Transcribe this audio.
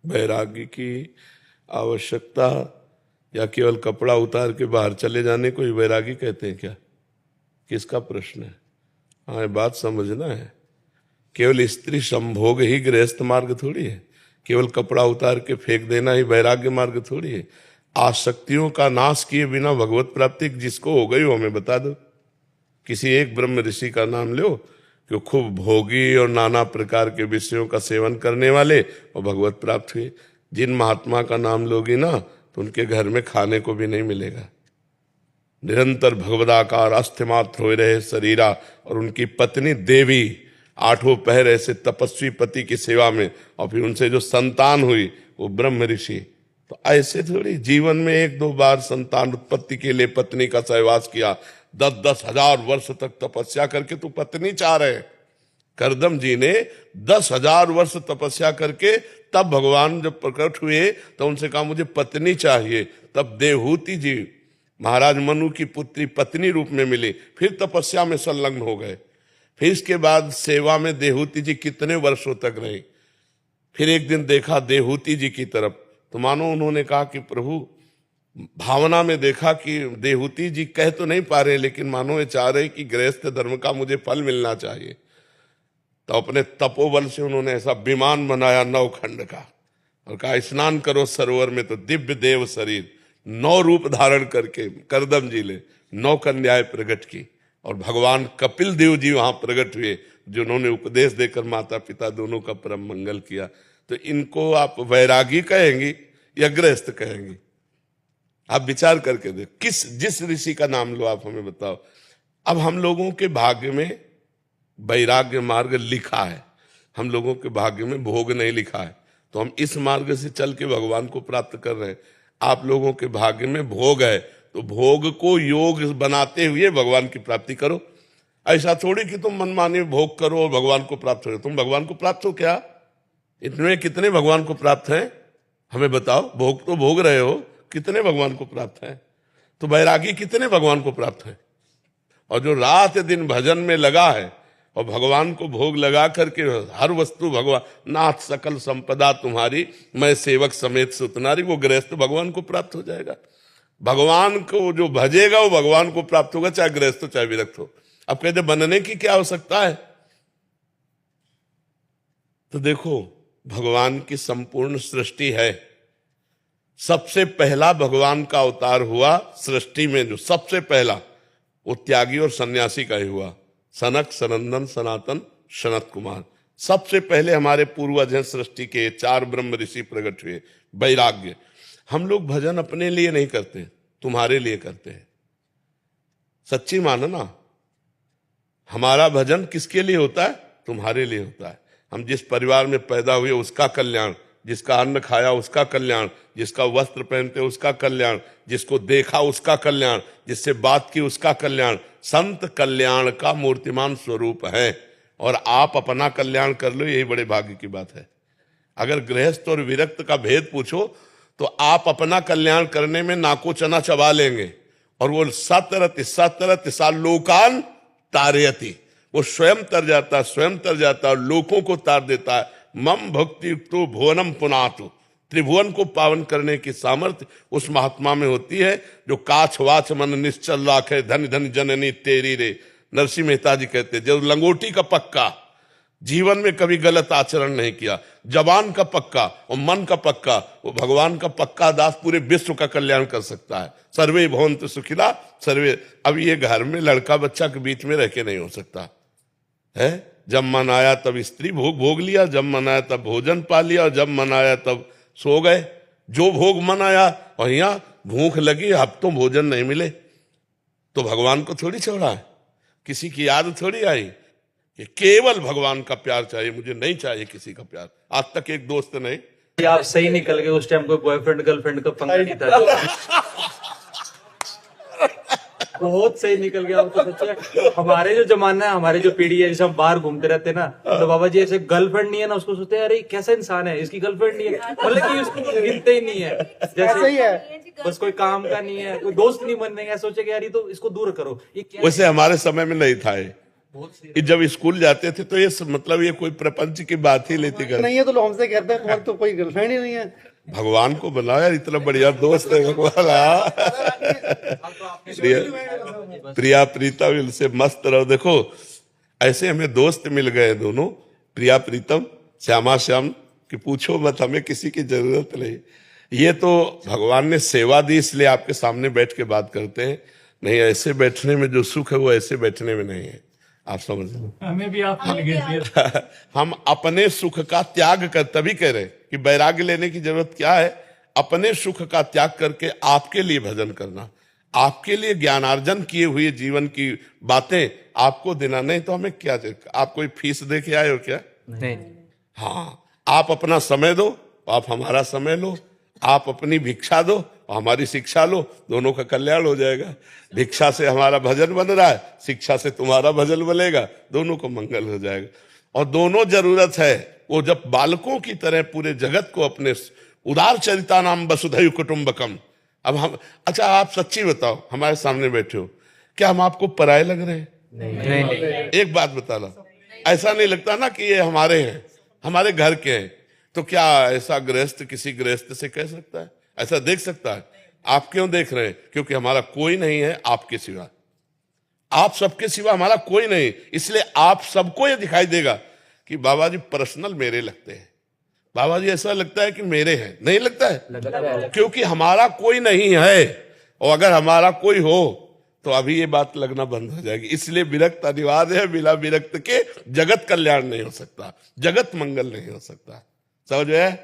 वैराग्य की आवश्यकता या केवल कपड़ा उतार के बाहर चले जाने को ही वैरागी कहते हैं क्या? किसका प्रश्न है? हाँ, ये बात समझना है। केवल स्त्री संभोग ही गृहस्थ मार्ग थोड़ी है। केवल कपड़ा उतार के फेंक देना ही वैराग्य मार्ग थोड़ी है। आसक्तियों का नाश किए बिना भगवत प्राप्ति जिसको हो गई वो हमें बता दो। किसी एक ब्रह्म ऋषि का नाम लो कि खूब भोगी और नाना प्रकार के विषयों का सेवन करने वाले और भगवत प्राप्त हुए। जिन महात्मा का नाम लोगी ना तो उनके घर में खाने को भी नहीं मिलेगा। निरंतर भगवदाकार अस्थिमात्र हो रहे शरीरा और उनकी पत्नी देवी 8 पहर ऐसे तपस्वी पति की सेवा में, और फिर उनसे जो संतान हुई वो ब्रह्म ऋषि। तो ऐसे थोड़ी जीवन में 1-2 बार संतान उत्पत्ति के लिए पत्नी का सहवास किया, 10-10 हजार वर्ष तक तपस्या करके तू पत्नी चाह रहे। करदम जी ने 10,000 वर्ष तपस्या करके तब भगवान जब प्रकट हुए तो उनसे कहा मुझे पत्नी चाहिए। तब देवहूति जी महाराज मनु की पुत्री पत्नी रूप में मिली, फिर तपस्या में संलग्न हो गए। फिर इसके बाद सेवा में देवहूति जी कितने वर्षों तक रही। फिर एक दिन देखा देवहूति जी की तरफ तो मानो उन्होंने कहा कि प्रभु, भावना में देखा कि देवहूति जी कह तो नहीं पा रहे लेकिन मानो ये चाह रहे कि गृहस्थ धर्म का मुझे फल मिलना चाहिए। तो अपने तपोबल से उन्होंने ऐसा विमान बनाया 9 खंड का और कहा स्नान करो सरोवर में। तो दिव्य देव शरीर 9 रूप धारण करके करदम जी ने 9 कन्याएं प्रकट की और भगवान कपिल देव जी वहां प्रकट हुए जिन्होंने उपदेश देकर माता पिता दोनों का परम मंगल किया। तो इनको आप वैरागी कहेंगी या गृहस्थ कहेंगी? आप विचार करके देखो, जिस ऋषि का नाम लो आप हमें बताओ। अब हम लोगों के भाग्य में वैराग्य मार्ग लिखा है, हम लोगों के भाग्य में भोग नहीं लिखा है, तो हम इस मार्ग से चल के भगवान को प्राप्त कर रहे हैं। आप लोगों के भाग्य में भोग है तो भोग को योग बनाते हुए भगवान की प्राप्ति करो। ऐसा थोड़ी कि तुम मनमाने भोग करो और भगवान को प्राप्त हो। तुम भगवान को प्राप्त हो क्या? इतने कितने भगवान को प्राप्त हैं हमें बताओ। भोग तो भोग रहे हो, कितने भगवान को प्राप्त हैं? तो वैरागी कितने भगवान को प्राप्त हैं? और जो रात दिन भजन में लगा है और भगवान को भोग लगा करके हर वस्तु भगवान, नाथ सकल संपदा तुम्हारी मैं सेवक समेत सुतनारी, वो गृहस्थ भगवान को प्राप्त हो जाएगा। भगवान को जो भजेगा वो भगवान को प्राप्त होगा, चाहे गृहस्थ हो चाहे विरक्त हो। अब कहते बनने की क्या आवश्यकता है? तो देखो भगवान की संपूर्ण सृष्टि है। सबसे पहला भगवान का अवतार हुआ सृष्टि में, जो सबसे पहला वो त्यागी और सन्यासी का ही हुआ। सनक, सनंदन, सनातन, सनत कुमार, सबसे पहले हमारे पूर्वज हैं सृष्टि के। 4 ब्रह्म ऋषि प्रकट हुए। वैराग्य, हम लोग भजन अपने लिए नहीं करते, तुम्हारे लिए करते हैं। सच्ची मानो ना, हमारा भजन किसके लिए होता है? तुम्हारे लिए होता है। हम जिस परिवार में पैदा हुए उसका कल्याण, जिसका अन्न खाया उसका कल्याण, जिसका वस्त्र पहनते उसका कल्याण, जिसको देखा उसका कल्याण, जिससे बात की उसका कल्याण। संत कल्याण का मूर्तिमान स्वरूप है और आप अपना कल्याण कर लो, यही बड़े भाग्य की बात है। अगर गृहस्थ और विरक्त का भेद पूछो तो आप अपना कल्याण करने में नाको चना चबा लेंगे और वो सतरति सा लोकान तारयति, वो स्वयं तर जाता, स्वयं तर जाता और लोकों को तार देता है। मम भक्ति युक्तो भुवनम पुनातु, त्रिभुवन को पावन करने की सामर्थ्य उस महात्मा में होती है जो काछ वाच मन निश्चल राखे, धन धन जननी तेरी रे। नरसिंह मेहता जी कहते जो लंगोटी का पक्का, जीवन में कभी गलत आचरण नहीं किया, जबान का पक्का और मन का पक्का, वो भगवान का पक्का दास पूरे विश्व का कल्याण कर सकता है। सर्वे भवन्तु सुखिनः सर्वे। अब ये घर में लड़का बच्चा के बीच में रह के नहीं हो सकता है। जब मन आया तब स्त्री भोग लिया, जब मन आया तब भोजन पा लिया और जब मन आया तब सो गए। जो भोग मन आया, और यहाँ भूख लगी हफ्तों भोजन नहीं मिले तो भगवान को थोड़ी छोड़ा है, किसी की याद थोड़ी आई कि केवल भगवान का प्यार चाहिए, मुझे नहीं चाहिए किसी का प्यार। आज तक एक दोस्त नहीं। आप सही निकल गए, उस टाइम कोई बॉयफ्रेंड गर्लफ्रेंड का पंगा नहीं था। बहुत सही निकल गया। तो सच्चे हमारे जो जमाना है, हमारे जो पीढ़ी है, जैसे हम बाहर घूमते रहते ना, तो बाबा जी ऐसे गर्लफ्रेंड नहीं है ना, उसको सोचते हैं अरे कैसा इंसान है, इसकी गर्लफ्रेंड नहीं है, मतलब कि उसको गिनते ही नहीं है। जैसे ही है बस कोई काम का नहीं है, कोई दोस्त नहीं बन रहे, सोचे कि यार ये तो इसको दूर करो। ये वैसे हमारे समय में नहीं था, कि जब स्कूल जाते थे तो ये मतलब ये कोई प्रपंच की बात ही लेती कर। नहीं है तो लोग हमसे कहते हैं तुम्हारी तो कोई गर्लफ्रेंड ही नहीं है। भगवान को बनाया यार, इतना बढ़िया दोस्त है भगवान। प्रिया प्रीतम इनसे मस्त रहो। देखो ऐसे हमें दोस्त मिल गए दोनों, प्रिया प्रीतम, श्यामा श्याम, कि पूछो मत, हमें किसी की जरूरत नहीं। ये तो भगवान ने सेवा दी इसलिए आपके सामने बैठ के बात करते हैं, नहीं ऐसे बैठने में जो सुख है वो ऐसे बैठने में नहीं है, आप समझ लो। हमें भी आप मिल गए। हम अपने सुख का त्याग कर, तभी कह रहे हैं कि वैराग्य लेने की जरूरत क्या है, अपने सुख का त्याग करके आपके लिए भजन करना, आपके लिए ज्ञानार्जन किए हुए जीवन की बातें आपको देना। नहीं तो हमें क्या, आप कोई फीस दे के आए हो क्या? नहीं। हाँ, आप अपना समय दो, आप हमारा समय लो, आप अपनी भिक्षा दो, हमारी शिक्षा लो, दोनों का कल्याण हो जाएगा। भिक्षा से हमारा भजन बन रहा है, शिक्षा से तुम्हारा भजन बनेगा, दोनों को मंगल हो जाएगा। और दोनों जरूरत है। वो जब बालकों की तरह पूरे जगत को अपने उदार चरिता नाम वसुधैव कुटुंबकम। अब हम, अच्छा आप सच्ची बताओ, हमारे सामने बैठे हो, क्या हम आपको पराये लग रहे हैं? नहीं। एक बात बता लो, ऐसा नहीं लगता ना कि ये हमारे हैं, हमारे घर के हैं? तो क्या ऐसा गृहस्थ किसी गृहस्थ से कह सकता है? ऐसा देख सकता है? आप क्यों देख रहे हैं? क्योंकि हमारा कोई नहीं है आपके सिवा, आप सबके सिवा हमारा कोई नहीं। इसलिए आप सबको ये दिखाई देगा कि बाबा जी पर्सनल मेरे लगते हैं, बाबा जी ऐसा लगता है कि मेरे हैं, नहीं लगता है? क्योंकि हमारा कोई नहीं है, और अगर हमारा कोई हो तो अभी ये बात लगना बंद हो जाएगी। इसलिए विरक्त अनिवार्य है, बिना विरक्त के जगत कल्याण नहीं हो सकता, जगत मंगल नहीं हो सकता। समझ में?